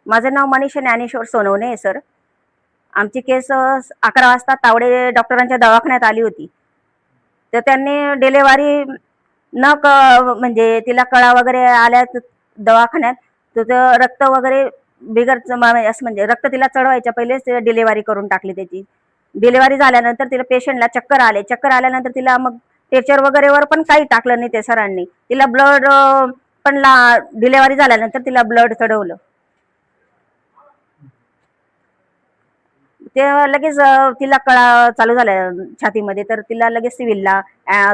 माझं नाव मनीषा ज्ञानेश्वर सोनवणे आहे सर. आमची केस 11 वाजता तावडे डॉक्टरांच्या दवाखान्यात आली होती. तर त्यांनी डिलिव्हरी म्हणजे तिला कळा वगैरे आल्या दवाखान्यात, तर रक्त वगैरे बिगर असं म्हणजे रक्त तिला चढवायच्या पहिलेच डिलिव्हरी करून टाकली त्याची. डिलिव्हरी झाल्यानंतर तिला पेशंटला चक्कर आले. चक्कर आल्यानंतर तिला मग टेचर वगैरे वर पण काही टाकलं नाही ते सरांनी. तिला ब्लड पण डिलिव्हरी झाल्यानंतर तिला ब्लड चढवलं. ते लगेच तिला कळा चालू झाल्या छातीमध्ये, तर तिला लगेच सिव्हिलला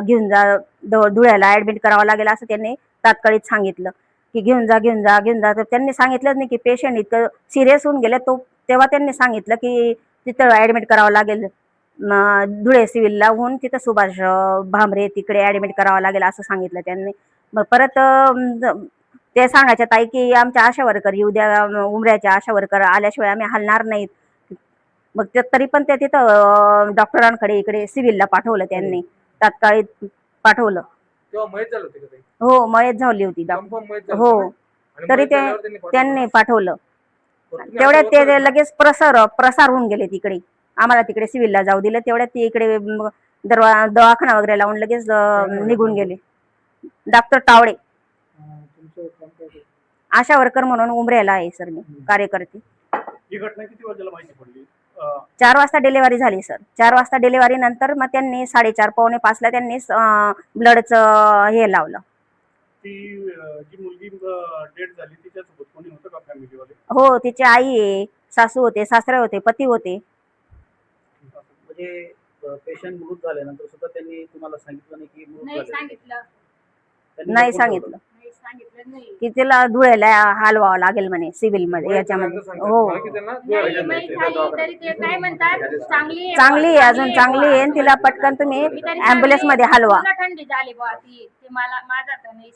घेऊन जा, धुळ्याला ऍडमिट करावं लागेल असं त्यांनी तात्काळिक सांगितलं की घेऊन जा. तर त्यांनी सांगितलंच नाही की पेशंट इतकं सिरियस होऊन गेले. तेव्हा त्यांनी सांगितलं की तिथं ऍडमिट करावं लागेल, धुळे सिव्हिलला होऊन तिथं सुभाष भामरे तिकडे ऍडमिट करावं लागेल असं सांगितलं त्यांनी. मग परत ते सांगायच्या ताई की आमच्या आशा वर्कर येऊ द्या, उमऱ्याच्या आशा वर्कर आल्याशिवाय आम्ही हलणार नाहीत. मग तरी पण ते तिथं डॉक्टरांकडे इकडे सिव्हिलला पाठवलं त्यांनी, तात्काळिक पाठवलं. हो, मयत झाली होती. हो, तरी त्यांनी पाठवलं. तेवढ्यात ते लगेच प्रसार होऊन गेले तिकडे. आम्हाला तिकडे सिव्हिलला जाऊ दिलं. तेवढ्यात ते इकडे दवाखाना वगैरे लावून लगेच निघून गेले. डॉक्टर तावडे, आशा वर्कर म्हणून उमऱ्याला आहे सर मी कार्यकर्ते. ही घटना किती वाजता माहिती पडली? 4 वाजता डिलिव्हरी झाली सर. 4 वाजता डिलिव्हरी नंतर मग त्यांनी 4:30 पावणे 5ला त्यांनी ब्लडचं हे लावलं. ती जी मुलगी डेथ झाली तिच्यासोबत कोणी होतं का फॅमिलीवाले? हो, तिची आई आहे, सासू होते, सासरे होते, पती होते. म्हणजे पेशंट मृत झाल्यानंतर सुद्धा त्यांनी तुम्हाला सांगितलं नाही की मृत झाले? नाही सांगितलं की तिला धुळ्याला हलवावं लागेल म्हणे सिव्हिल मध्ये याच्यामध्ये. हो, चांगली आहे, अजून चांगली आहे. तिला पटकन तुम्ही ॲम्ब्युलन्स मध्ये हलवा. थंडी झाली बुवा ती मला माझा तर नाही.